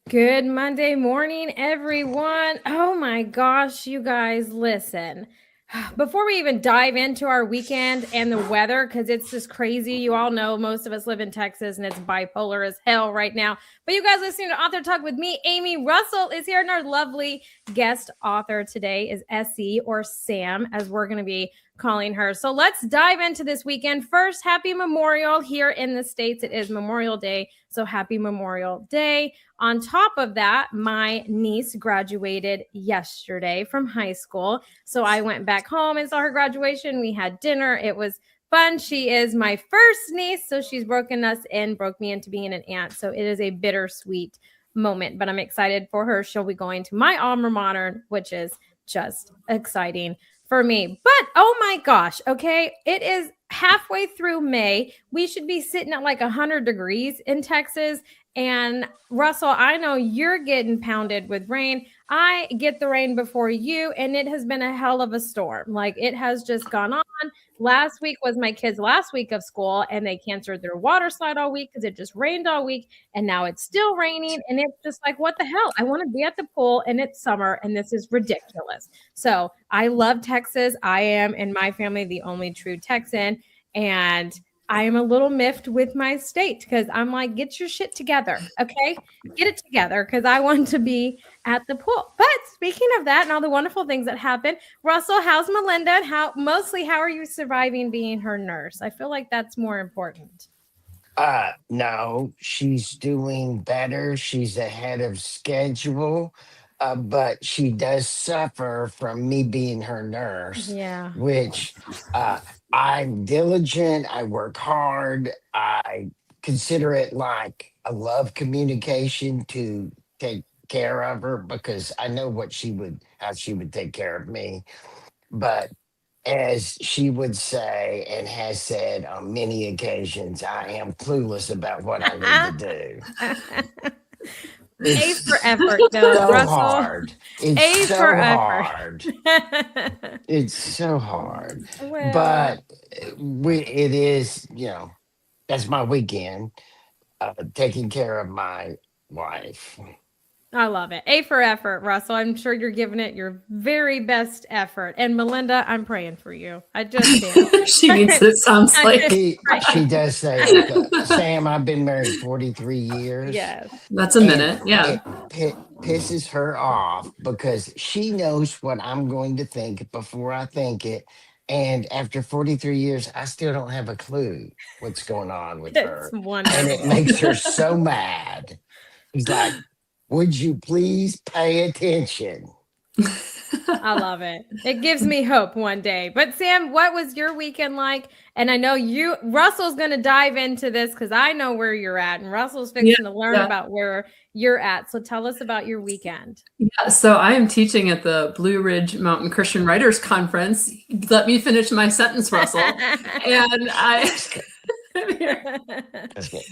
Good Monday morning, everyone. Oh my gosh, you guys, listen. Before we even dive into our weekend and the weather, because it's just crazy. You all know most of us live in Texas and it's bipolar as hell right now. But you guys listening to Author Talk with me, Amy Russell, is here, and our lovely guest author today is Essie, or Sam, as we're going to be calling her. So let's dive into this weekend. First, happy Memorial. Here in the States, it is Memorial Day. So happy Memorial Day. On top of that, my niece graduated yesterday from high school. So I went back home and saw her graduation. We had dinner. It was fun. She is my first niece, so she's broke me into being an aunt. So it is a bittersweet moment, but I'm excited for her. She'll be going to my alma mater, which is just exciting for me. But oh my gosh, okay, it is halfway through May. We should be sitting at like 100 degrees in Texas. And Russell, I know you're getting pounded with rain. I get the rain before you, and it has been a hell of a storm. Like, it has just gone on. Last week was my kids' last week of school, and they canceled their water slide all week because it just rained all week. And now it's still raining, and it's just like, what the hell? I want to be at the pool, and it's summer, and this is ridiculous. So I love Texas. I am, in my family, the only true Texan. And I am a little miffed with my state because I'm like, get your shit together, okay? Get it together, because I want to be at the pool. But speaking of that and all the wonderful things that happen, Russell, how's Melinda? And how are you surviving being her nurse? I feel like that's more important. No, she's doing better. She's ahead of schedule, but she does suffer from me being her nurse, Yeah. which I'm diligent. I work hard. I consider it like I love communication to take care of her because I know how she would take care of me. But as she would say and has said on many occasions, I am clueless about what I need to do. A for It's effort, though, so Russell. hard. It's A for so effort. hard. It's so hard. Well, But it is, that's my weekend, taking care of my wife. I love it. A for effort, Russell. I'm sure you're giving it your very best effort. And Melinda, I'm praying for you. I just am. She needs it, sounds like. She does say, Sam, I've been married 43 years. Yes. That's a minute. Yeah. It pisses her off because she knows what I'm going to think before I think it. And after 43 years, I still don't have a clue what's going on with her. It's wonderful. And it makes her so mad. He's like, would you please pay attention? I love it. It gives me hope one day. But Sam, what was your weekend like? And I know Russell's going to dive into this because I know where you're at, and Russell's fixing to learn about where you're at. So tell us about your weekend. Yeah, so I am teaching at the Blue Ridge Mountain Christian Writers Conference. Let me finish my sentence, Russell. And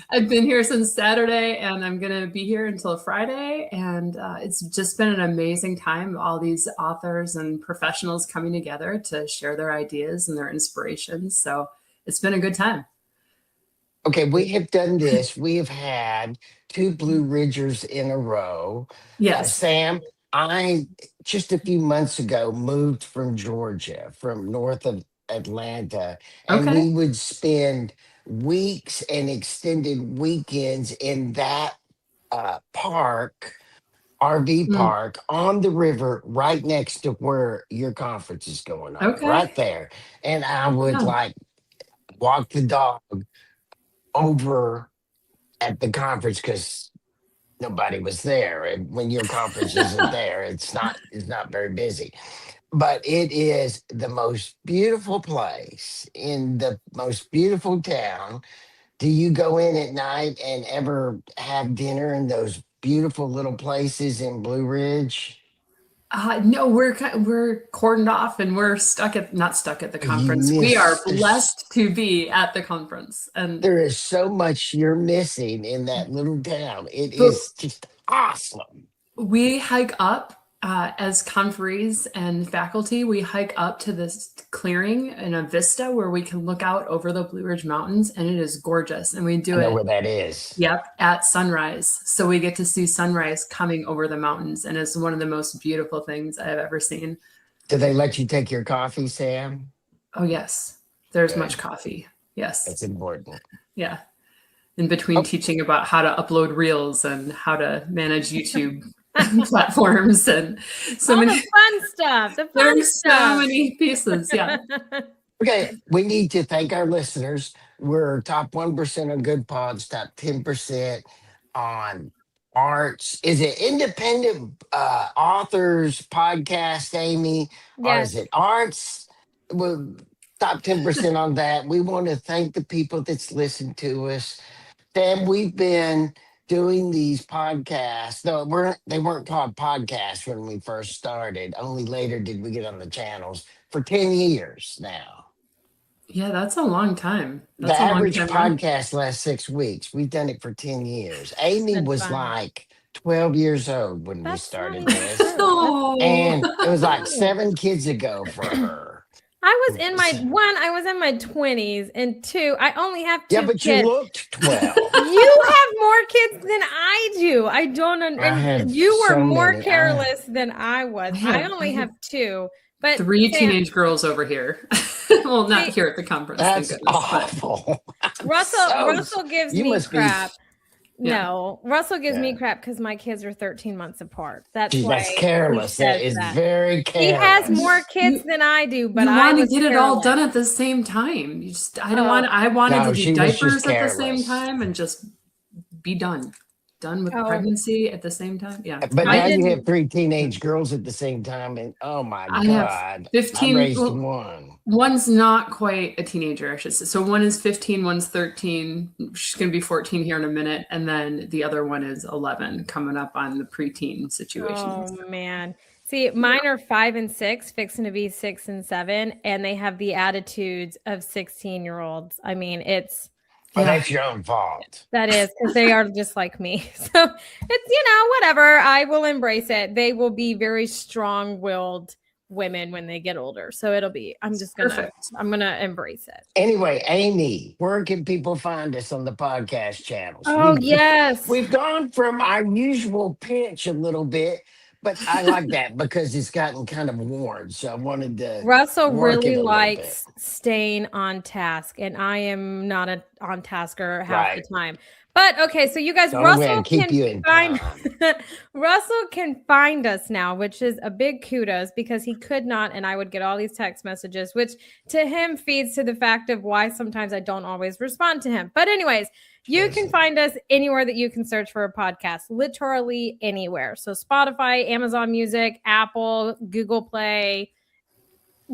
I've been here since Saturday, and I'm going to be here until Friday. And it's just been an amazing time. All these authors and professionals coming together to share their ideas and their inspirations. So it's been a good time. Okay, we have done this. We have had 2 Blue Ridgers in a row. Yes. Sam, I just a few months ago moved from Georgia, from north of Atlanta, and we would spend weeks and extended weekends in that park, RV park on the river right next to where your conference is going on, right there. And I would like walk the dog over at the conference because nobody was there. And when your conference isn't there, it's not very busy. But it is the most beautiful place in the most beautiful town. Do you go in at night and ever have dinner in those beautiful little places in Blue Ridge? No, we're cordoned off, and we're not stuck at the conference. We are blessed to be at the conference, and there is so much you're missing in that little town. It is just awesome. We hike up As conferees and faculty, we hike up to this clearing in a vista where we can look out over the Blue Ridge Mountains, and it is gorgeous. And we do I know it. where that is. Yep, at sunrise. So we get to see sunrise coming over the mountains, and it's one of the most beautiful things I've ever seen. Do they let you take your coffee, Sam? Oh, yes. There's Good. much coffee. Yes. That's important. Yeah. In between teaching about how to upload reels and how to manage YouTube platforms and so All many the fun stuff. The fun there's stuff. so many pieces. Yeah. Okay, we need to thank our listeners. We're top 1% on Good Pods, top 10% on arts. Is it independent authors podcast, Amy? Or Yes. is it arts? Well, top 10% on that. We want to thank the people that's listened to us. Sam, we've been doing these podcasts. No, they weren't called podcasts when we first started. Only later did we get on the channels for 10 years now. Yeah, that's a long time. The That's a long average time. podcast lasts 6 weeks. We've done it for 10 years. Amy That's was fun. like 12 years old when we That's started not even this. true. Oh. And it was like 7 kids ago for her. I was in my 20s, and 2, I only have 2 Yeah, but kids. you looked 12. You have more kids than I do. I don't understand. You were so more many. careless than I was. I only have 2. But 3 Sam, teenage girls over here. Well, not here at the conference. That's thank goodness, but- awful. Russell gives You me must be- crap. Yeah. No, Russell gives me Yeah. crap because my kids are 13 months apart. That's Gee, why that's he careless. That says is that. very careless. He has more kids than I do, but you I want to was get it all careless. done at the same time. You just I Oh. wanted No, to she do was just diapers at the same careless. time and just be done. Done with Oh. pregnancy at the same time. Yeah. But I now you didn't- have 3 teenage girls at the same time, and oh my I have God, 15 I raised well, one. One's not quite a teenager, I should say. So one is 15, one's 13. She's going to be 14 here in a minute. And then the other one is 11, coming up on the preteen situation. Oh man. See, mine are 5 and 6, fixing to be 6 and 7, and they have the attitudes of 16-year-olds. I mean, it's Well, that's your own fault. that is because they are just like me. So it's whatever. I will embrace it. They will be very strong-willed women when they get older. So I'm gonna embrace it. Anyway, Amy, where can people find us on the podcast channels? Oh yes. We've gone from our usual pitch a little bit, but I like that because it's gotten kind of worn. So I wanted to. Russell work it really a little likes staying on task, and I am not a on tasker half the time. But okay, so you guys, The only way Russell to keep you in time. Russell can find us now, which is a big kudos because he could not, and I would get all these text messages, which to him feeds to the fact of why sometimes I don't always respond to him. But anyways, you can find us anywhere that you can search for a podcast, literally anywhere. So Spotify, Amazon Music, Apple, Google Play,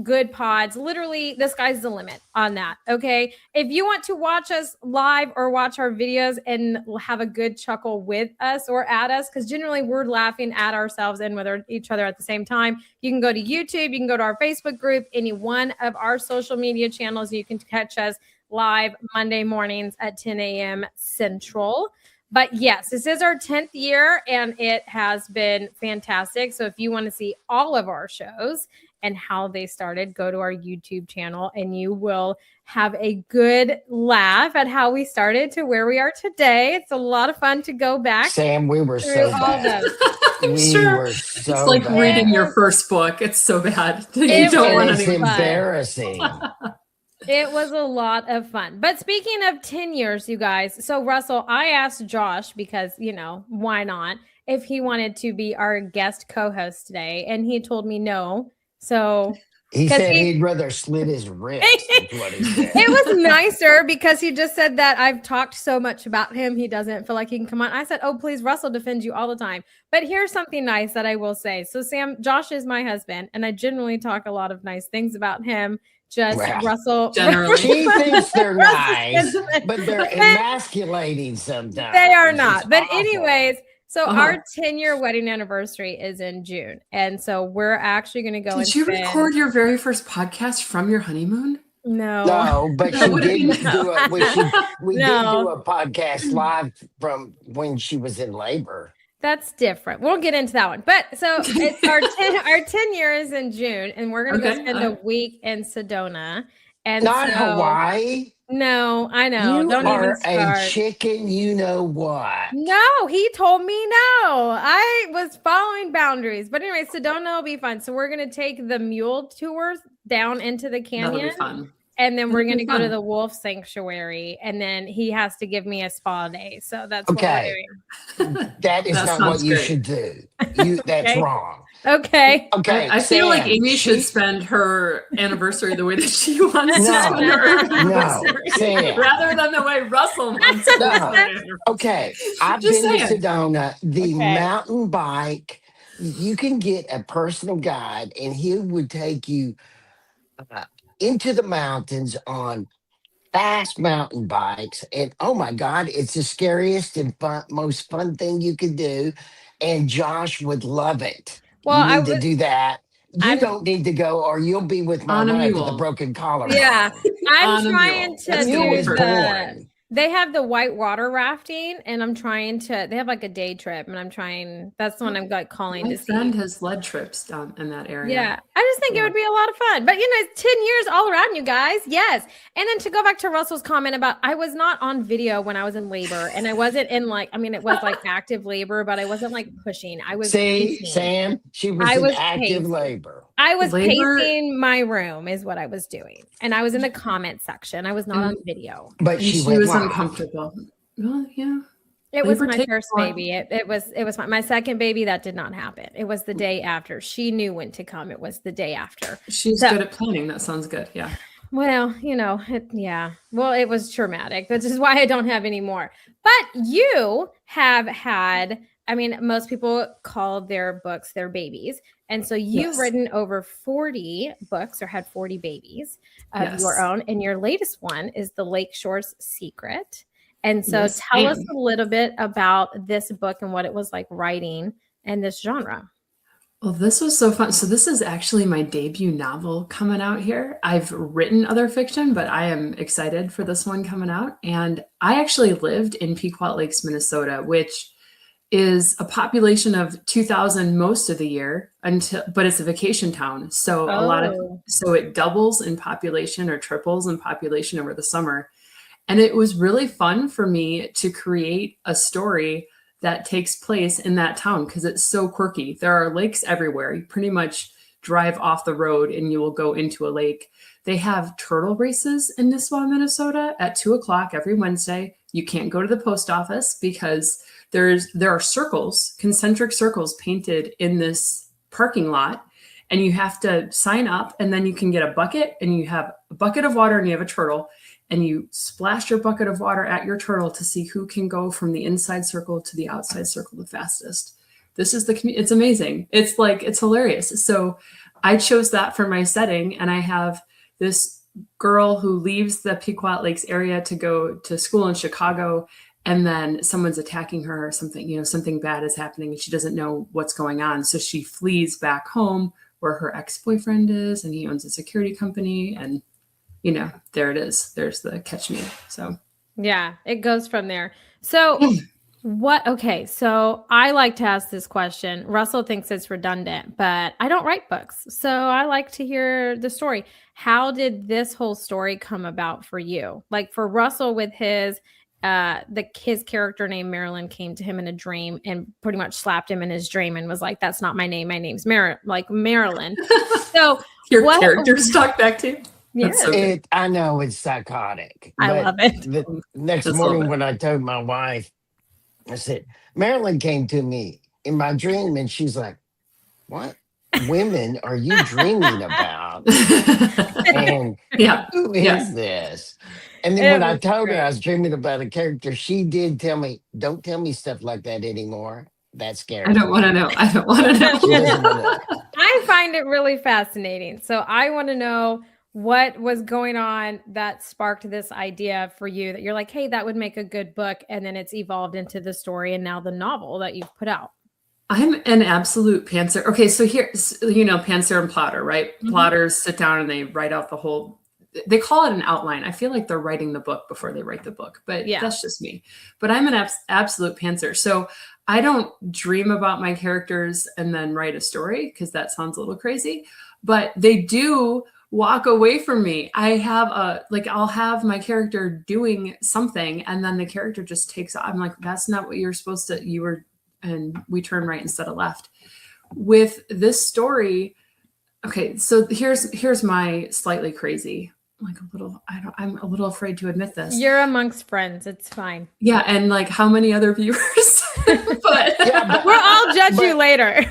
Good Pods. Literally, the sky's the limit on that. Okay. If you want to watch us live or watch our videos and have a good chuckle with us or at us, because generally we're laughing at ourselves and with each other at the same time, you can go to YouTube, you can go to our Facebook group, any one of our social media channels. You can catch us live Monday mornings at 10 a.m. Central. But yes, this is our 10th year and it has been fantastic. So if you want to see all of our shows and how they started, go to our YouTube channel and you will have a good laugh at how we started to where we are today. It's a lot of fun to go back. Sam, we were through so all bad. those. We Sure. were so It's like bad. reading your first book. It's so bad. You It don't want was It's to. fun. embarrassing. It was a lot of fun. But speaking of 10 years, you guys, so Russell, I asked Josh because, why not, if he wanted to be our guest co-host today. And he told me no. So He said he'd rather slit his wrist. Is what he said. it was nicer because he just said that I've talked so much about him. He doesn't feel like he can come on. I said, oh, please, Russell defends you all the time. But here's something nice that I will say. So Sam, Josh is my husband, and I generally talk a lot of nice things about him. Just Well, Russell. generally. She thinks they're Russell nice, says- but they're emasculating sometimes. They are not. It's But awful. anyways, so Uh-huh. our 10-year wedding anniversary is in June. And so we're actually going to go and Did you spend- record your very first podcast from your honeymoon? No. No, but she would did be do it. We did No. do a podcast live from when she was in labor. That's different. We'll get into that one. But so it's our 10 years in June, and we're gonna go spend a week in Sedona. And Not Hawaii. No, I know. You Don't even are a start. chicken, you know what? No, he told me no. I was following boundaries. But anyway, Sedona will be fun. So we're gonna take the mule tours down into the canyon. That'll be fun. And then we're going to go to the wolf sanctuary, and then he has to give me a spa day. So that's what we're doing. That is not what you should do. That's wrong. Okay. I feel like Amy should spend her anniversary the way that she wants to spend her anniversary, rather than the way Russell wants to spend her anniversary. Okay, I've been to Sedona. The mountain bike, you can get a personal guide, and he would take you into the mountains on fast mountain bikes. And oh my God, it's the scariest and most fun thing you can do. And Josh would love it. Well, you need to do that. You don't need to go, or you'll be with my wife with a broken collar. Yeah, I'm trying to do they have the white water rafting, and I'm trying to. They have like a day trip, and I'm trying. That's the one I'm like calling to see. My friend has led trips down in that area. Yeah, I just think it would be a lot of fun. But it's 10 years all around, you guys. Yes, and then to go back to Russell's comment about I was not on video when I was in labor, and I wasn't in it was like active labor, but I wasn't like pushing. I was pacing. Sam, she was in active labor. I was pacing my room is what I was doing. And I was in the comment section. I was not on video. But she was uncomfortable. Well, yeah. It was my first baby. It was my second baby. That did not happen. It was the day after. She knew when to come. It was the day after. She's good at planning. That sounds good. Yeah. Well, Well, it was traumatic. This is why I don't have any more. But you have had, most people call their books their babies. And so you've written over 40 books or had 40 babies of your own. And your latest one is The Lakeshore's Secret. And so tell us a little bit about this book and what it was like writing in this genre. Well, this was so fun. So this is actually my debut novel coming out here. I've written other fiction, but I am excited for this one coming out. And I actually lived in Pequot Lakes, Minnesota, which is a population of 2,000 most of the year but it's a vacation town. So so it doubles in population or triples in population over the summer. And it was really fun for me to create a story that takes place in that town because it's so quirky. There are lakes everywhere. You pretty much drive off the road and you will go into a lake. They have turtle races in Nisswa, Minnesota at 2:00 every Wednesday. You can't go to the post office because there are circles, concentric circles painted in this parking lot, and you have to sign up, and then you can get a bucket, and you have a bucket of water and you have a turtle, and you splash your bucket of water at your turtle to see who can go from the inside circle to the outside circle the fastest. This is it's amazing. It's hilarious. So I chose that for my setting, and I have this girl who leaves the Pequot Lakes area to go to school in Chicago, and then someone's attacking her or something, something bad is happening and she doesn't know what's going on. So she flees back home where her ex-boyfriend is, and he owns a security company, and there it is. There's the catch me. So yeah, it goes from there. So so I like to ask this question. Russell thinks it's redundant, but I don't write books. So I like to hear the story. How did this whole story come about for you? Like for Russell with his character named Marilyn came to him in a dream and pretty much slapped him in his dream and was like, "That's not my name. My name's Marilyn." So your character's talked back to you. Yeah, I know it's psychotic. I love it. The next morning when I told my wife, I said, Marilyn came to me in my dream, and she's like, "What women are you dreaming about? And who is this?" And then when I told her I was dreaming about a character, she did tell me, "Don't tell me stuff like that anymore. That's scary." I don't want to know. I find it really fascinating. So I want to know what was going on that sparked this idea for you that you're like, hey, that would make a good book. And then it's evolved into the story and now the novel that you've put out. I'm an absolute pantser. Okay, so here, pantser and plotter, right? Mm-hmm. Plotters sit down and they write out the whole they call it an outline. I feel like they're writing the book before they write the book, but that's just me. But I'm an absolute pantser. So I don't dream about my characters and then write a story, because that sounds a little crazy, but they do walk away from me. I have I'll have my character doing something, and then the character just takes off. I'm like, that's not what you're supposed to, and we turn right instead of left. With this story, okay, so here's my slightly crazy, I'm a little afraid to admit this. You're amongst friends. It's fine. Yeah. And like, how many other viewers? but we'll all judge you later.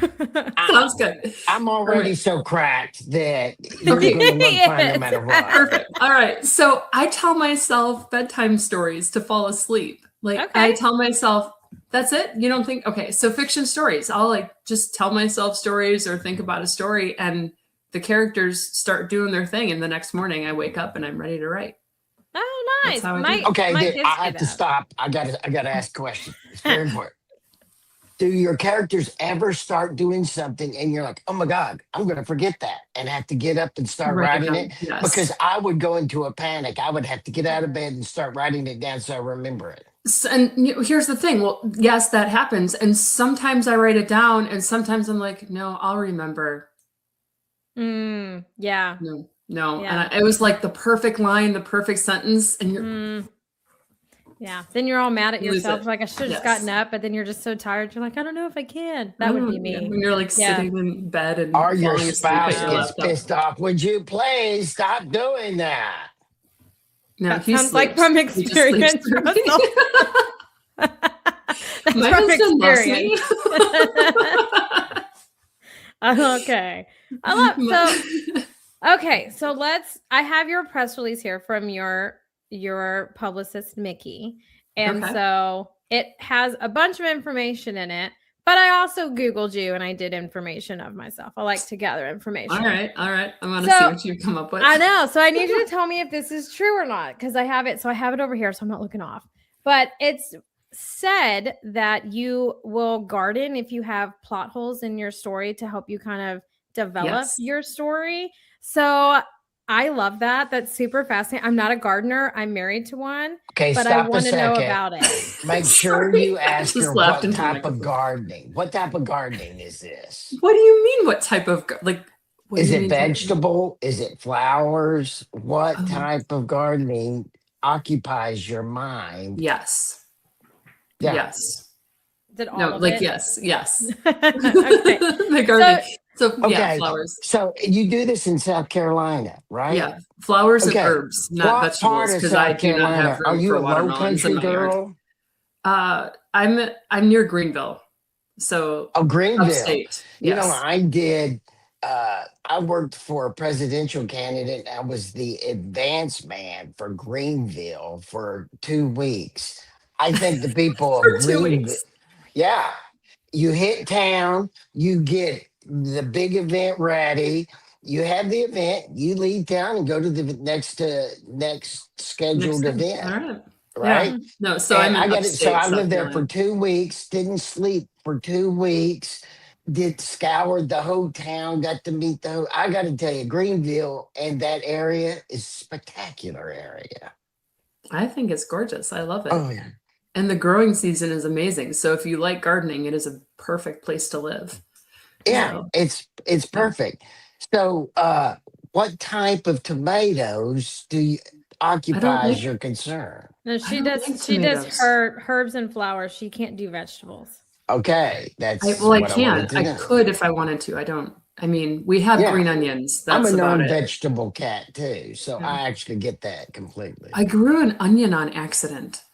Sounds good. I'm already so cracked that you're going to look fine no matter what. Perfect. All right. So I tell myself bedtime stories to fall asleep. I tell myself, that's it. You don't think, okay. So fiction stories, I'll just tell myself stories or think about a story, and the characters start doing their thing. And the next morning I wake up and I'm ready to write. Oh, nice. I have to stop. I gotta ask a question. It's very important. Do your characters ever start doing something and you're like, oh my God, I'm going to forget that, and have to get up and start writing it? Yes. Because I would go into a panic. I would have to get out of bed and start writing it down so I remember it. And here's the thing. Well, yes, that happens. And sometimes I write it down, and sometimes I'm like, no, I'll remember. Yeah. No. Yeah. And it was like the perfect line, the perfect sentence. And you're yeah. Then you're all mad at yourself. Like, I should have just gotten up, but then you're just so tired. You're like, I don't know if I can. That would be me. When you're sitting in bed and or your spouse gets pissed off. Would you please stop doing that? No, that sounds like from experience, Russell. That's my from husband experience. Okay. So I have your press release here from your publicist, Mickey. And so it has a bunch of information in it, but I also Googled you and I did information of myself. I like to gather information. All right. I want to see what you come up with. I know. So I need you to tell me if this is true or not, because I have it. So I have it over here, so I'm not looking off. But it's said that you will garden if you have plot holes in your story to help you kind of develop your story. So I love that. That's super fascinating. I'm not a gardener. I'm married to one. Okay, but I want to know about it. Make sure you ask her what type of gardening. What type of gardening is this? What do you mean? What type of is it vegetable? Is it flowers? What type of gardening occupies your mind? Yes. Yeah. Yes. Did all of it? Yes. Okay. The garden. So flowers. So you do this in South Carolina, right? Yeah, flowers and herbs, not vegetables, because I do not have room Are you for a low watermelons country in my girl? yard. I'm near Greenville, so Greenville. Upstate. You know, I did. I worked for a presidential candidate. I was the advance man for Greenville for 2 weeks. I think the people of Greenville. Yeah, you hit town, you get the big event ready. You have the event, you leave town and go to the next scheduled event. Right? Yeah. No, so I got it. So I lived there for 2 weeks, didn't sleep for 2 weeks, scoured the whole town, got to meet I got to tell you, Greenville and that area is a spectacular area. I think it's gorgeous. I love it. Oh yeah. And the growing season is amazing. So if you like gardening, it is a perfect place to live. Yeah, it's perfect. So what type of tomatoes occupies your concern? No, she does herbs and flowers. She can't do vegetables. Okay, I can't. I could if I wanted to. I don't. I mean, we have green onions. That's I'm a about non-vegetable cat too, so I actually get that completely. I grew an onion on accident.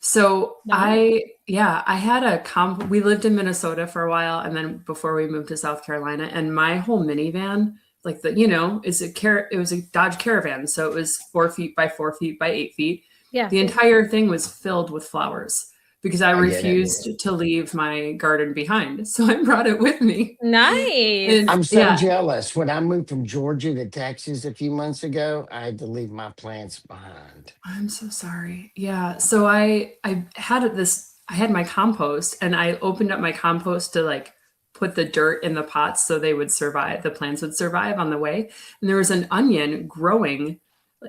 So I had we lived in Minnesota for a while, and then before we moved to South Carolina, and my whole minivan, it was a Dodge Caravan. So it was 4 feet by 4 feet by 8 feet. Yeah. The entire thing was filled with flowers because I refused to leave my garden behind. So I brought it with me. Nice. I'm so jealous. When I moved from Georgia to Texas a few months ago, I had to leave my plants behind. I'm so sorry. Yeah. So I had my compost, and I opened up my compost to put the dirt in the pots so they would survive. The plants would survive on the way. And there was an onion growing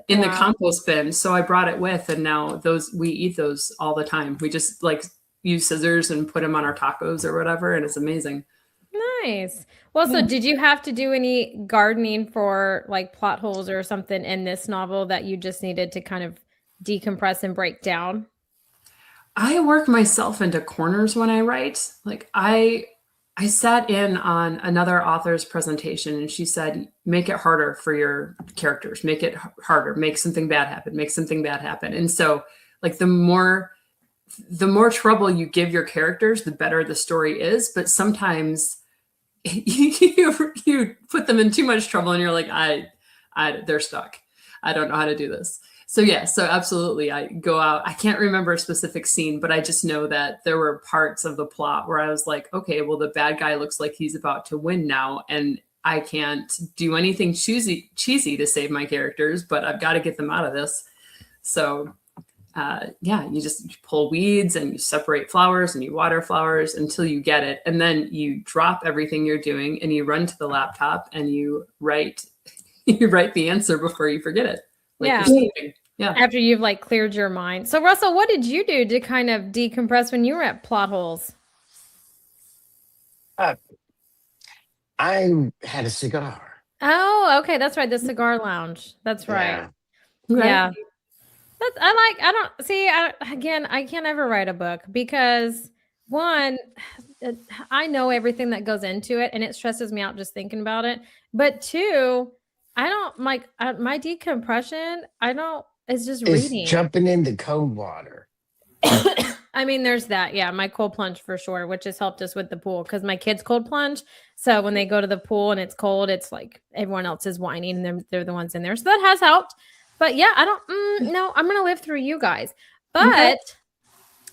in the compost bin. So I brought it with, and now we eat those all the time. We just like use scissors and put them on our tacos or whatever, and it's amazing. Nice. Well, so did you have to do any gardening for like plot holes or something in this novel that you just needed to kind of decompress and break down? I work myself into corners when I write. Like I sat in on another author's presentation, and she said, make it harder for your characters, make it harder, make something bad happen, make something bad happen. And so like the more trouble you give your characters, the better the story is. But sometimes you put them in too much trouble, and you're like, they're stuck. I don't know how to do this. So yeah, so absolutely. I go out. I can't remember a specific scene, but I just know that there were parts of the plot where I was like, okay, well, the bad guy looks like he's about to win now, and I can't do anything cheesy to save my characters, but I've got to get them out of this. So yeah, you just pull weeds and you separate flowers and you water flowers until you get it. And then you drop everything you're doing and you run to the laptop and you write the answer before you forget it. Like yeah. After you've like cleared your mind. So Russell, what did you do to kind of decompress when you were at plot holes? I had a cigar. Oh, okay. That's right. The cigar lounge. That's right. Yeah. I can't ever write a book because one, I know everything that goes into it and it stresses me out just thinking about it. But two, I don't like my decompression. It's just reading. Jumping into cold water. I mean, there's that. Yeah, my cold plunge for sure, which has helped us with the pool because my kids cold plunge. So when they go to the pool and it's cold, it's like everyone else is whining and they're the ones in there. So that has helped. But yeah, no, I'm going to live through you guys. But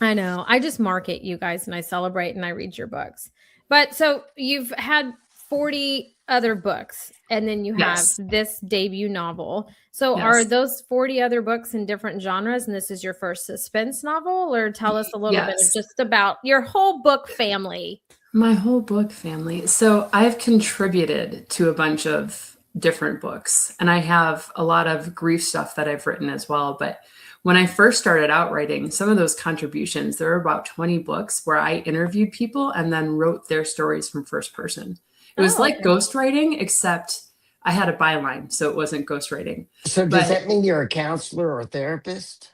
I know, I just market you guys and I celebrate and I read your books. But so you've had 40 other books and then you have this debut novel. So are those 40 other books in different genres and this is your first suspense novel? Or tell us a little bit just about your whole book family. My whole book family. So I've contributed to a bunch of different books and I have a lot of grief stuff that I've written as well. But when I first started out writing, some of those contributions, there were about 20 books where I interviewed people and then wrote their stories from first person. It was like ghostwriting, except I had a byline, so it wasn't ghostwriting. So does that mean you're a counselor or a therapist?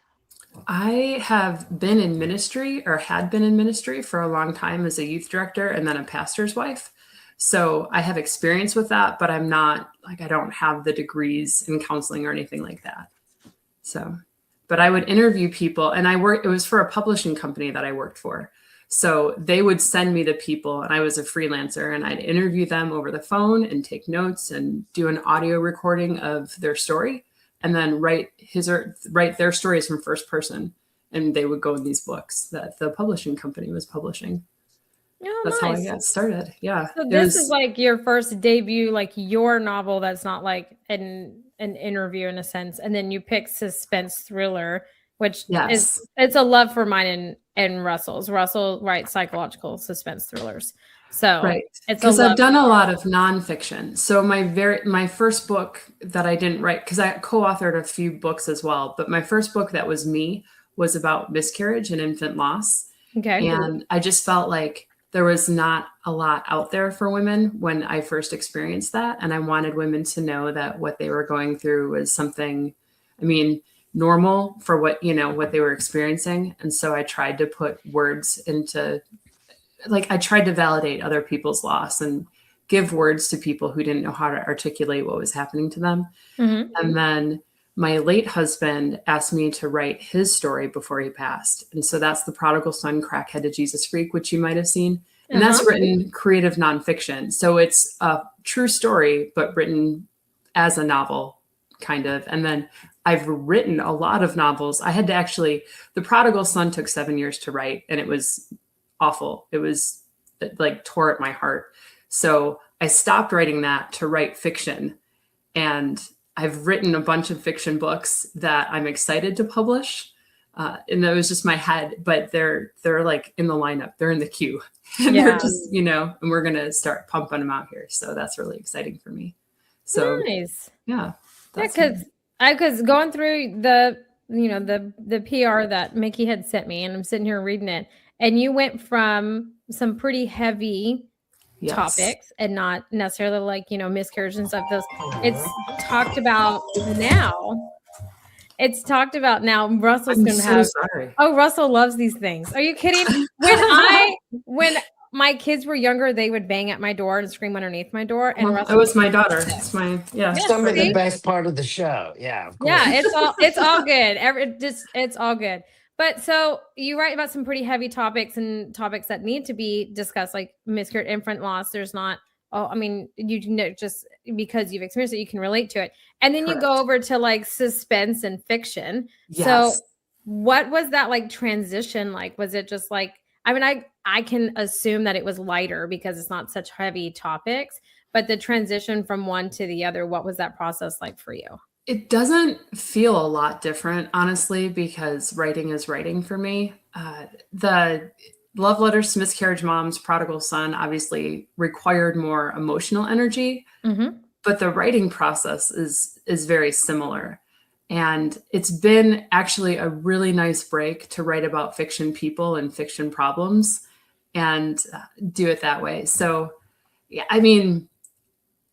I have been in ministry or had been in ministry for a long time as a youth director and then a pastor's wife. So I have experience with that, but I'm not like, I don't have the degrees in counseling or anything like that. So, but I would interview people and it was for a publishing company that I worked for. So they would send me the people and I was a freelancer and I'd interview them over the phone and take notes and do an audio recording of their story and then write their stories from first person. And they would go in these books that the publishing company was publishing. Oh, that's nice. how I got started. Yeah. So this is like your first debut, like your novel that's not like an interview in a sense. And then you pick suspense thriller, which it's a love for mine and Russell's. Russell writes psychological suspense thrillers. So it's because I've done a lot of nonfiction. So my first book that I didn't write, because I co-authored a few books as well, but my first book that was me was about miscarriage and infant loss. Okay. And I just felt like there was not a lot out there for women when I first experienced that. And I wanted women to know that what they were going through was something, normal for what they were experiencing. And so I tried to put words into, I tried to validate other people's loss and give words to people who didn't know how to articulate what was happening to them. Mm-hmm. And then my late husband asked me to write his story before he passed. And so that's The Prodigal Son, Crackheaded Jesus Freak, which you might have seen. And that's written creative nonfiction. So it's a true story, but written as a novel, kind of. And then I've written a lot of novels. I had to The Prodigal Son took 7 years to write, and it was awful. It was tore at my heart. So I stopped writing that to write fiction. And I've written a bunch of fiction books that I'm excited to publish. And that was just my head, but they're in the lineup, they're in the queue and they're just, and we're going to start pumping them out here. So that's really exciting for me. So nice. Yeah. Because Because going through the PR that Mickey had sent me, and I'm sitting here reading it, and you went from some pretty heavy topics and not necessarily like, miscarriage and stuff. It's talked about now. It's talked about now. Russell's I'm going to so have. sorry. Oh, Russell loves these things. Are you kidding? When my kids were younger, they would bang at my door and scream underneath my door. And Well, Russell it was my daughter. It's my Some of the best part of the show. Yeah, of course. Yeah, it's all good. It's all good. But so you write about some pretty heavy topics and topics that need to be discussed, like miscarriage, infant loss. There's not. Oh, I mean, just because you've experienced it, you can relate to it. And then you go over to like suspense and fiction. Yes. So what was that like transition like? Was it just like, I mean, I can assume that it was lighter because it's not such heavy topics, but the transition from one to the other, what was that process like for you? It doesn't feel a lot different, honestly, because writing is writing for me. The Love Letters to Miscarriage Moms, Prodigal Son obviously required more emotional energy, but the writing process is very similar. And it's been actually a really nice break to write about fiction people and fiction problems and do it that way. So, yeah, I mean,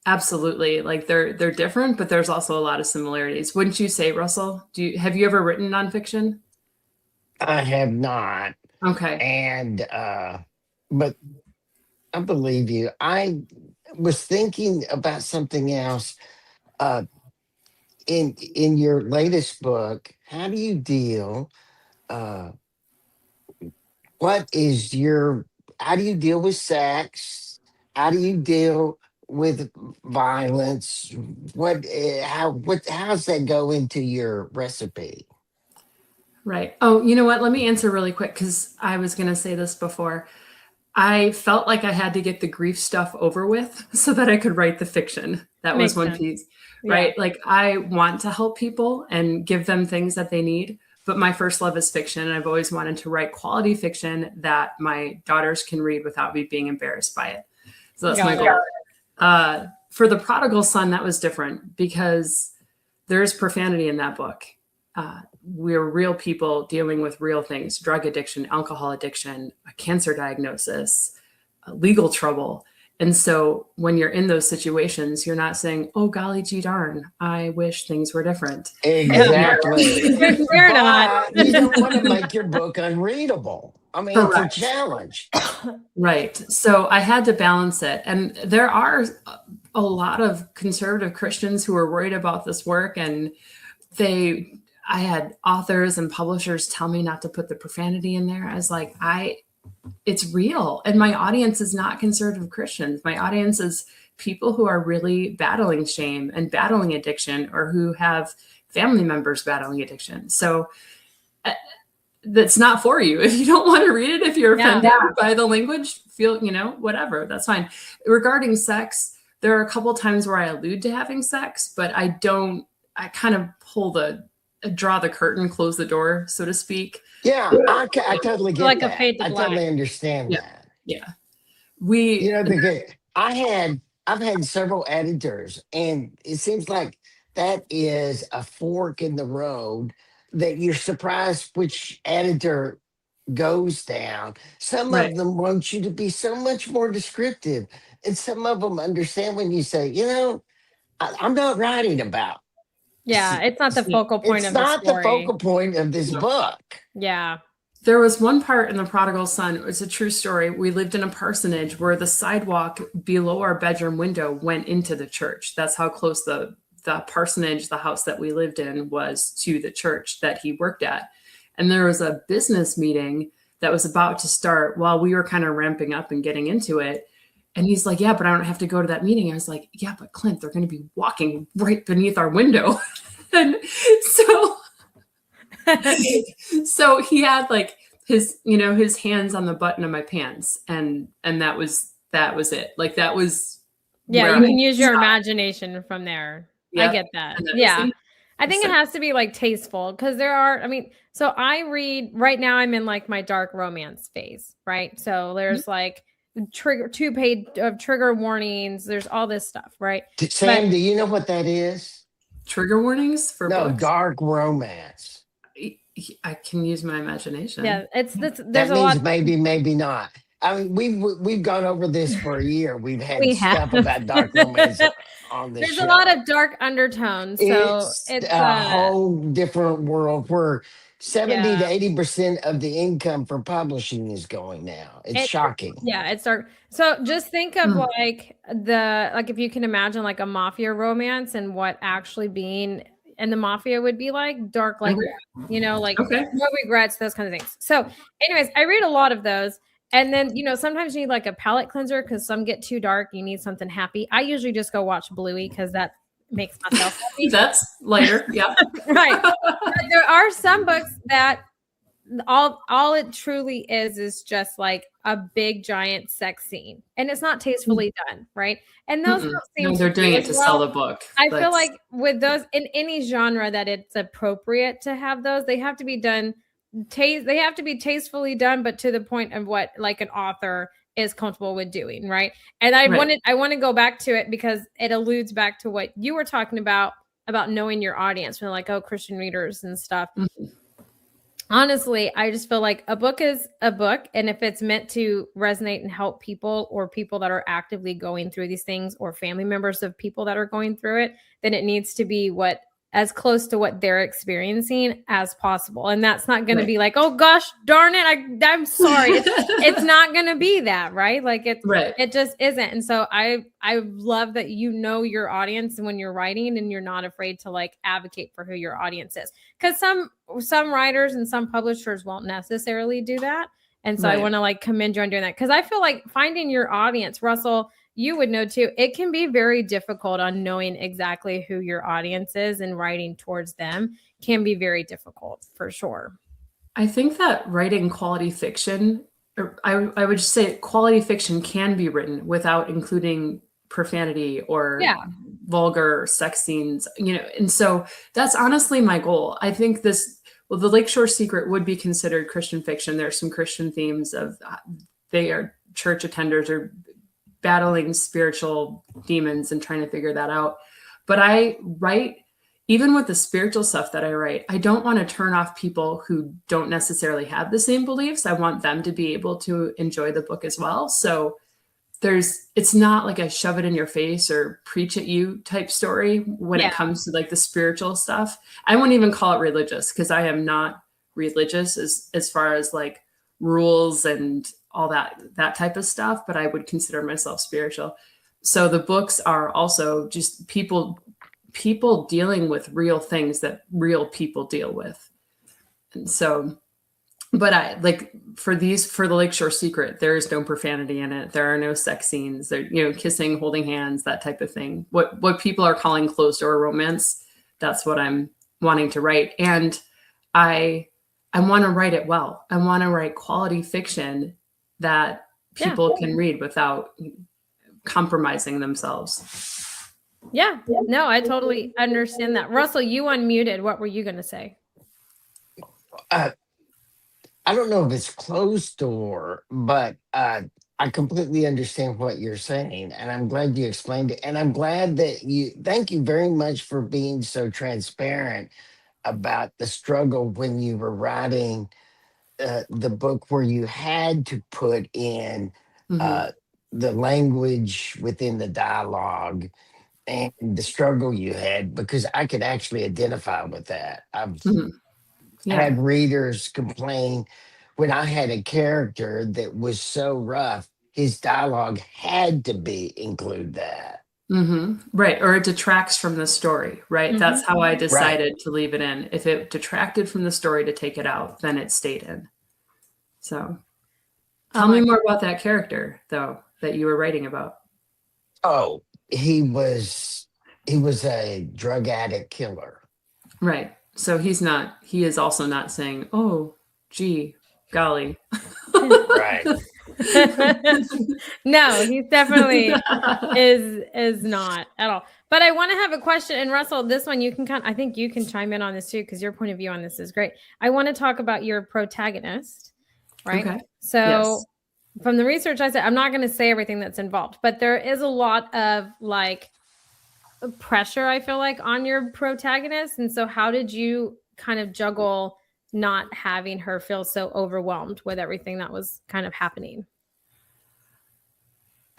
absolutely. Like they're different, but there's also a lot of similarities. Wouldn't you say, Russell? Have you ever written nonfiction? I have not. Okay. And but I believe you. I was thinking about something else. In your latest book, how do you deal? What is your? How do you deal with sex? How do you deal with violence? How's that go into your recipe? Right. Oh, you know what? Let me answer really quick because I was going to say this before. I felt like I had to get the grief stuff over with so that I could write the fiction. That was one piece, right? Like I want to help people and give them things that they need, but my first love is fiction. And I've always wanted to write quality fiction that my daughters can read without me being embarrassed by it. So that's my goal. For The Prodigal Son, that was different because there's profanity in that book. We're real people dealing with real things: drug addiction, alcohol addiction, a cancer diagnosis, legal trouble. And so when you're in those situations, you're not saying, oh, golly gee darn, I wish things were different. Exactly. They're not. You don't want to make your book unreadable. I mean, it's a challenge. Right. So I had to balance it. And there are a lot of conservative Christians who are worried about this work, and I had authors and publishers tell me not to put the profanity in there. I was like, it's real. And my audience is not conservative Christians. My audience is people who are really battling shame and battling addiction, or who have family members battling addiction. So that's not for you. If you don't want to read it, if you're offended by the language, whatever, that's fine. Regarding sex, there are a couple times where I allude to having sex, but I kind of draw the curtain, close the door, so to speak. Yeah, I totally get like that. A fade to I black. totally understand that. Yeah. I've had several editors, and it seems like that is a fork in the road that you're surprised which editor goes down. Some of them want you to be so much more descriptive, and some of them understand when you say, I'm not writing about. Yeah, it's not the focal point of the story. It's not the focal point of this book. Yeah. There was one part in The Prodigal Son. It's a true story. We lived in a parsonage where the sidewalk below our bedroom window went into the church. That's how close the parsonage, the house that we lived in, was to the church that he worked at. And there was a business meeting that was about to start while we were kind of ramping up and getting into it. And he's like, yeah, but I don't have to go to that meeting. I was like, yeah, but Clint, they're going to be walking right beneath our window. And so he had like his hands on the button of my pants, and that was it. Like that was. Yeah, you can use your imagination from there. Yeah. I get that. Yeah. I think it has to be like tasteful, because so I read right now, I'm in like my dark romance phase, right? So there's like 2 page of trigger warnings. There's all this stuff, right? Sam, do you know what that is? trigger warnings for No, books? dark romance. I can use my imagination. Yeah, there's That a lot. means maybe, maybe not. I mean, we've gone over this for a year. We've had We have. stuff about dark romance on the There's a lot show. of dark undertones, so It's it's a whole different world where 70 to yeah. 80% of the income for publishing is going now. It's It shocking. yeah, it's dark. So just think of Mm. like if you can imagine like a mafia romance and what actually being in the mafia would be like dark, like like Okay. no regrets, those kind of things. So, anyways, I read a lot of those. And then, sometimes you need like a palate cleanser because some get too dark. You need something happy. I usually just go watch Bluey because that makes myself happy. That's lighter. Yeah. Right. But there are some books that all it truly is just like a big giant sex scene, and it's not tastefully done, right? And those don't seem No, to they're be doing it as to well. sell the book. I feel like with those in any genre that it's appropriate to have those, they have to be done they have to be tastefully done, but to the point of what like an author is comfortable with doing, right? And I want to go back to it because it alludes back to what you were talking about knowing your audience, when like, oh, Christian readers and stuff. Honestly, I just feel like a book is a book. And if it's meant to resonate and help people, or people that are actively going through these things, or family members of people that are going through it, then it needs to be as close to what they're experiencing as possible. And that's not going to be like, oh gosh, darn it, I'm sorry. It's not going to be that, right? Like it just isn't. And so I love that your audience when you're writing, and you're not afraid to like advocate for who your audience is. Because some writers and some publishers won't necessarily do that. And so I want to like commend you on doing that. Because I feel like finding your audience, Russell, you would know too, it can be very difficult on knowing exactly who your audience is, and writing towards them can be very difficult for sure. I think that writing quality fiction, I would just say quality fiction can be written without including profanity or vulgar sex scenes, and so that's honestly my goal. I think the Lakeshore Secret would be considered Christian fiction. There's some Christian themes of they are church attenders or battling spiritual demons and trying to figure that out. But I write, even with the spiritual stuff that I write, I don't want to turn off people who don't necessarily have the same beliefs. I want them to be able to enjoy the book as well. So it's not like a shove it in your face or preach at you type story when it comes to like the spiritual stuff. I wouldn't even call it religious, because I am not religious as far as like rules and all that type of stuff, but I would consider myself spiritual. So the books are also just people dealing with real things that real people deal with. And so, but I like for the Lakeshore Secret, there is no profanity in it. There are no sex scenes. There, kissing, holding hands, that type of thing. What people are calling closed door romance, that's what I'm wanting to write. And I want to write it well. I want to write quality fiction that people can read without compromising themselves. Yeah. No, I totally understand that. Russell, you unmuted. What were you going to say? I don't know if it's closed door, but I completely understand what you're saying. And I'm glad you explained it. And I'm glad that thank you very much for being so transparent about the struggle when you were writing the book, where you had to put in the language within the dialogue and the struggle you had, because I could actually identify with that. I've had readers complain when I had a character that was so rough, his dialogue had to include that. Right. Or it detracts from the story, right? That's how I decided to leave it in. If it detracted from the story to take it out, then it stayed in. So tell me more about that character, though, that you were writing about. Oh, he was a drug addict killer. Right. So he is also not saying, oh, gee, golly. Right. No, he definitely is not at all. But I want to have a question, and Russell, this one I think you can chime in on this too, because your point of view on this is great. I want to talk about your protagonist, right? Okay. So from the research I said, I'm not going to say everything that's involved, but there is a lot of like pressure, I feel like, on your protagonist. And so how did you kind of juggle not having her feel so overwhelmed with everything that was kind of happening?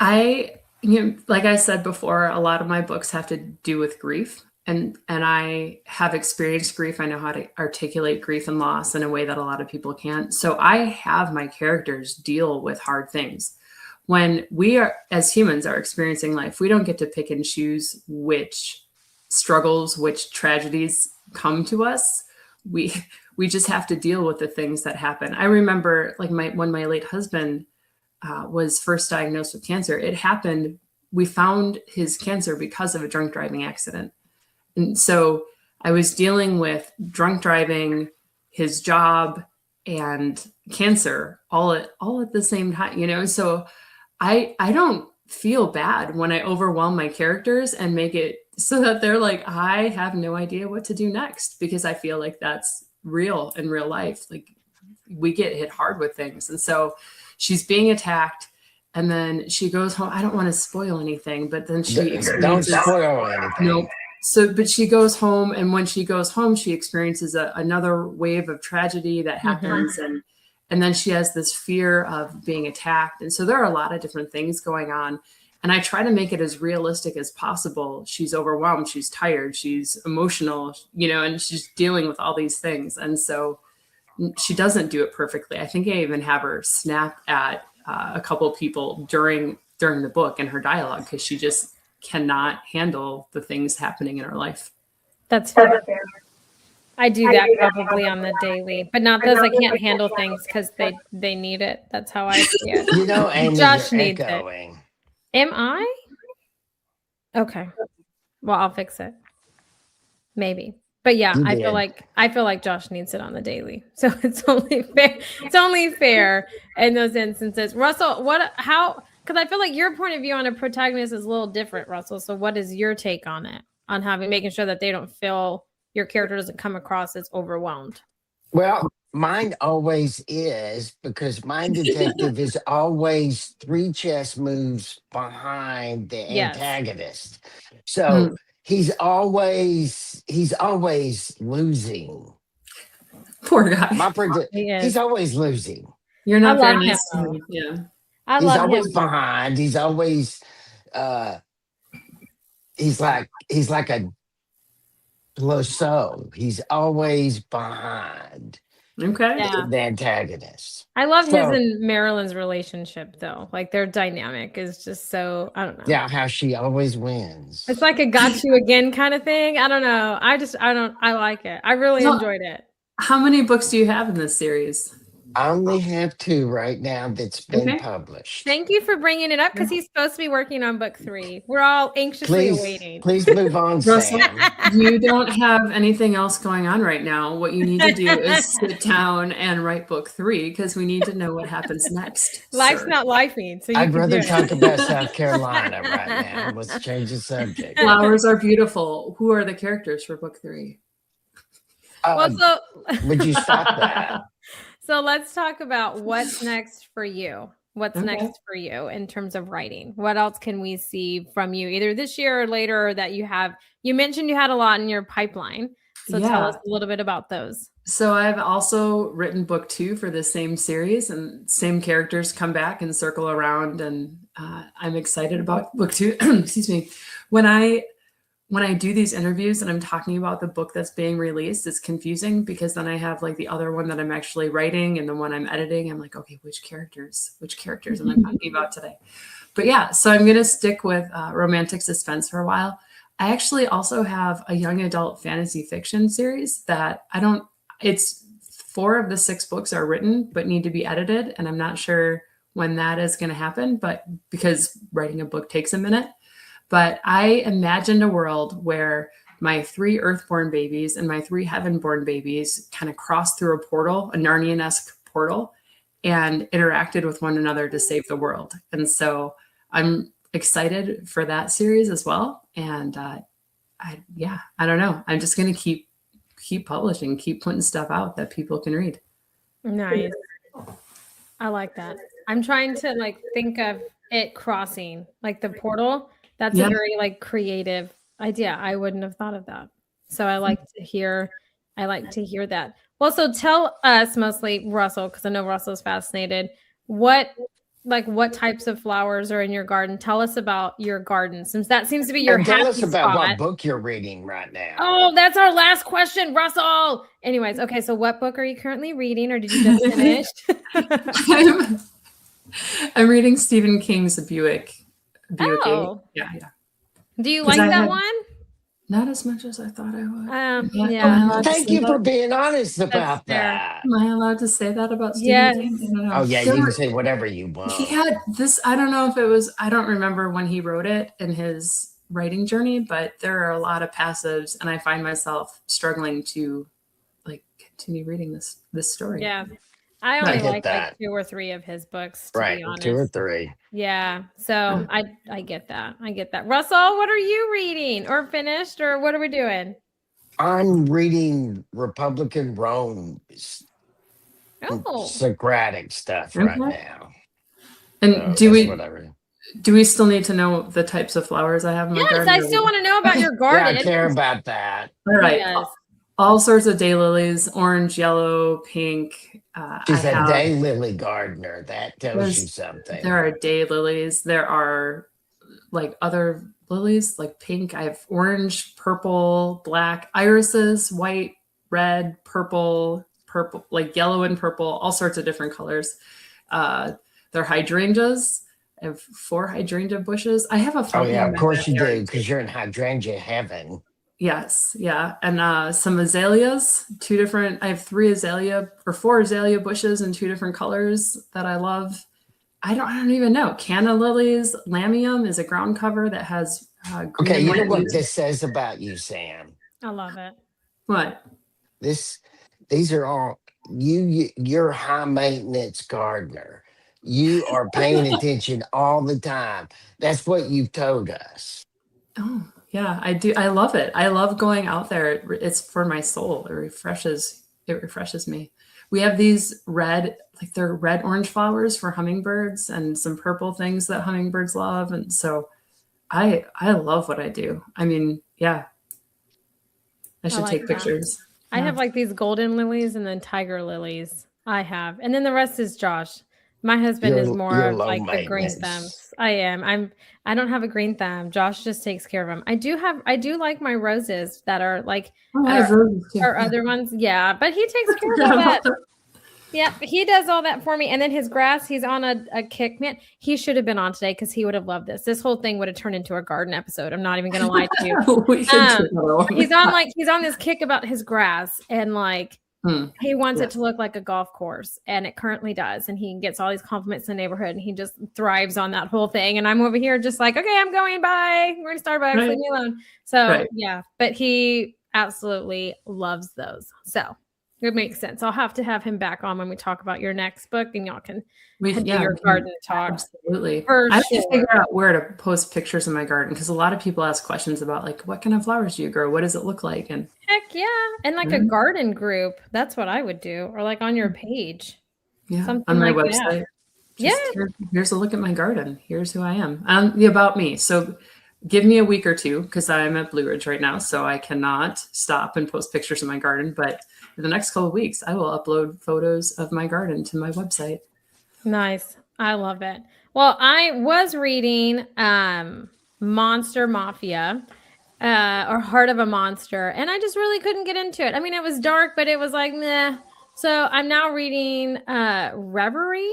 Like I said before, a lot of my books have to do with grief. And I have experienced grief. I know how to articulate grief and loss in a way that a lot of people can't. So I have my characters deal with hard things. When we are, as humans, are experiencing life, we don't get to pick and choose which struggles, which tragedies come to us. We just have to deal with the things that happen. I remember, like, when my late husband was first diagnosed with cancer, it happened. We found his cancer because of a drunk driving accident. And so I was dealing with drunk driving, his job, and cancer all at the same time, So I don't feel bad when I overwhelm my characters and make it so that they're like, I have no idea what to do next, because I feel like that's real in real life. Like, we get hit hard with things. And so she's being attacked, and then she goes home. I don't want to spoil anything, but then she don't spoil anything. Nope. So, but she goes home, and when she goes home, she experiences another wave of tragedy that happens, and then she has this fear of being attacked. And so there are a lot of different things going on, and I try to make it as realistic as possible. She's overwhelmed, she's tired, she's emotional, and she's dealing with all these things, and so she doesn't do it perfectly. I think I even have her snap at a couple of people during the book in her dialogue, because she just cannot handle the things happening in her life. That's fair. I do that probably on the daily, but not those I can't handle things because they need it. That's how I see it. And Josh needs echoing. it. Am I? Okay. Well, I'll fix it. How But yeah, I feel like Josh needs it on the daily. So it's only fair. It's only fair in those instances. Russell, because I feel like your point of view on a protagonist is a little different, Russell. So what is your take on it? On making sure that they don't feel, your character doesn't come across as overwhelmed? Well, mine always is, because my detective is always 3 chess moves behind the antagonist. So he's always losing. Poor guy. He's always losing. You're not very nice to him. Yeah. He's always behind. He's always he's like a Clouseau. He's always behind. Okay. The antagonist. I love his and Marilyn's relationship, though. Like, their dynamic is just so, I don't know. Yeah, how she always wins. It's like a got you again kind of thing. I don't know. I like it. I really enjoyed it. How many books do you have in this series? I only have 2 right now that's been published. Thank you for bringing it up, because he's supposed to be working on book 3. We're all anxiously awaiting. Please move on, Sam. You don't have anything else going on right now. What you need to do is sit down and write book 3, because we need to know what happens next. Life's not lifing. So I'd rather talk about South Carolina right now. Let's change the subject. Flowers are beautiful. Who are the characters for book 3? Would you stop that? So let's talk about what's next for you. What's next for you in terms of writing? What else can we see from you either this year or later that you have? You mentioned you had a lot in your pipeline. So tell us a little bit about those. So I've also written book 2 for the same series, and same characters come back and circle around. And I'm excited about book 2. Excuse me. When I do these interviews and I'm talking about the book that's being released, it's confusing, because then I have like the other one that I'm actually writing and the one I'm editing. I'm like, okay, which characters am I talking about today? But yeah, so I'm going to stick with romantic suspense for a while. I actually also have a young adult fantasy fiction series that it's 4 of the 6 books are written, but need to be edited. And I'm not sure when that is going to happen, but because writing a book takes a minute. But I imagined a world where my 3 Earthborn babies and my 3 Heavenborn babies kind of crossed through a portal, a Narnian-esque portal, and interacted with one another to save the world. And so I'm excited for that series as well. And I don't know. I'm just going to keep publishing, keep putting stuff out that people can read. Nice. I like that. I'm trying to think of it crossing, like the portal. That's a very creative idea. I wouldn't have thought of that. So I like to hear that. Well, so tell us, mostly Russell, because I know Russell's fascinated. What types of flowers are in your garden? Tell us about your garden, since that seems to be your And tell happy us about spot. what book you're reading right now. Oh, that's our last question, Russell. Anyways, okay, so what book are you currently reading, or did you just finish? I'm reading Stephen King's Buick. Oh. Yeah. Do you like that one? Not as much as I thought I would. Yeah. Thank you for being honest about that. Am I allowed to say that about Stephen Yes. King? Oh, yeah, you can say whatever you want. He had this, I don't know if it was, I don't remember when he wrote it in his writing journey, but there are a lot of passives, and I find myself struggling to like continue reading this story. Yeah. I only like 2 or 3 of his books, to be honest. 2 or 3. Yeah. So I get that. I get that. Russell, what are you reading or finished, or what are we doing? I'm reading Republican Rome, Socratic stuff right now. And do we still need to know the types of flowers I have in my garden? Yes, I still want to know about your garden. Yeah, I care about that. All right. Yes. All sorts of daylilies, orange, yellow, pink. She's a daylily gardener. That tells you something. There are daylilies. There are like other lilies, like pink. I have orange, purple, black, irises, white, red, purple, like yellow and purple, all sorts of different colors. They're hydrangeas. I have 4 hydrangea bushes. I have a fountain. Oh, yeah, of course you do, because you're in hydrangea heaven. Yes, yeah. And some azaleas, I have 4 azalea bushes in 2 different colors that I love. I don't even know. Canna lilies, lamium is a ground cover that has green. Okay, you know what this says about you, Sam? I love it. What? These are all you're a high maintenance gardener. You are paying attention all the time. That's what you've told us. Oh, yeah, I do. I love it. I love going out there. It's for my soul. It refreshes me. We have these they're red orange flowers for hummingbirds, and some purple things that hummingbirds love. And so I love what I do. I mean, yeah, I should take pictures. I have like these golden lilies and then tiger lilies. I have, and then the rest is Josh. My husband is more of like the green thumbs. I am. I don't have a green thumb. Josh just takes care of them. I do like my roses that are like or other ones. Yeah, but he takes care of all that. Yeah, he does all that for me. And then his grass, he's on a kick. Man, he should have been on today because he would have loved this. This whole thing would have turned into a garden episode. I'm not even going to lie to you. He's on this kick about his grass, and like he wants it to look like a golf course, and it currently does. And he gets all these compliments in the neighborhood, and he just thrives on that whole thing. And I'm over here just like, okay, I'm going, bye. We're going to Starbucks, leave me alone. So yeah, but he absolutely loves those. So it makes sense. I'll have to have him back on when we talk about your next book, and y'all can do your garden talk. Absolutely. I have to figure out where to post pictures of my garden, because a lot of people ask questions about like, what kind of flowers do you grow? What does it look like? And heck yeah. And like a garden group. That's what I would do. Or like on your page. Yeah. Something on my website. Here's a look at my garden. Here's who I am. The about me. So give me a week or two, because I'm at Blue Ridge right now. So I cannot stop and post pictures of my garden. But for the next couple of weeks, I will upload photos of my garden to my website. Nice. I love it. Well, I was reading Monster Mafia or Heart of a Monster, and I just really couldn't get into it. I mean, it was dark, but it was like, meh. So I'm now reading Reverie,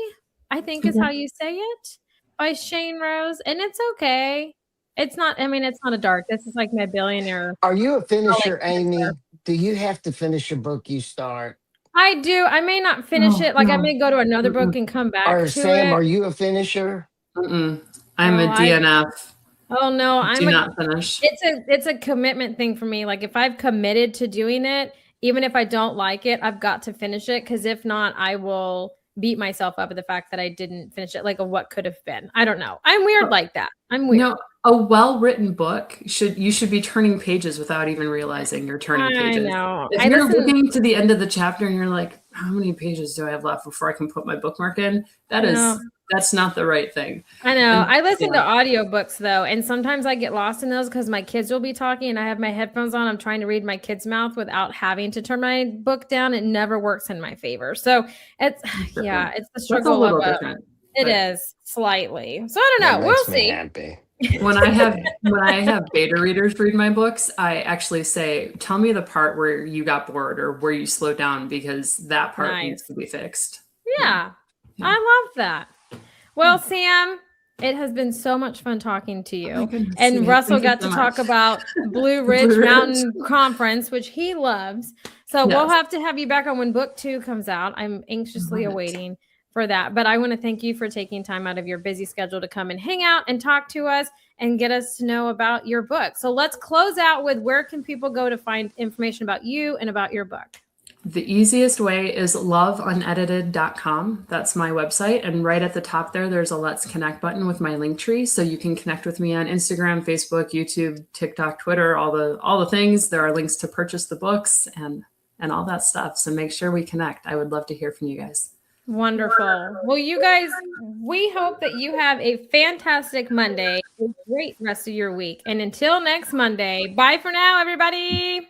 I think is how you say it, by Shane Rose, and it's okay. It's not a dark. This is like my billionaire. Are you a finisher, Amy? Do you have to finish a book you start? I do. I may not finish it. Like I may go to another book and come back to Sam, it. are you a finisher? I'm a DNF. Oh no, I do not finish. It's a commitment thing for me. Like if I've committed to doing it, even if I don't like it, I've got to finish it, because if not, I will beat myself up at the fact that I didn't finish it, like a what could have been. I don't know. I'm weird like that. I'm weird. No, a well-written book you should be turning pages without even realizing you're turning pages. I know. If you're looking to the end of the chapter and you're like, how many pages do I have left before I can put my bookmark in? That is That's not the right thing. I know. And, I listen to audiobooks though, and sometimes I get lost in those because my kids will be talking and I have my headphones on. I'm trying to read my kid's mouth without having to turn my book down. It never works in my favor. So it's it's the struggle. That's a little different. It is slightly. So I don't know. We'll see. Happy. When I have beta readers read my books, I actually say, tell me the part where you got bored or where you slowed down, because that part needs to be fixed. Yeah. I love that. Well, Sam, it has been so much fun talking to you. Goodness, and Russell got to talk about Blue Ridge Mountain Conference, which he loves. So we'll have to have you back on when book 2 comes out. I'm anxiously awaiting for that. But I want to thank you for taking time out of your busy schedule to come and hang out and talk to us and get us to know about your book. So let's close out with, where can people go to find information about you and about your book? The easiest way is loveunedited.com. That's my website. And right at the top there's a Let's Connect button with my link tree. So you can connect with me on Instagram, Facebook, YouTube, TikTok, Twitter, all the things. There are links to purchase the books and all that stuff. So make sure we connect. I would love to hear from you guys. Wonderful. Well, you guys, we hope that you have a fantastic Monday, a great rest of your week. And until next Monday, bye for now, everybody.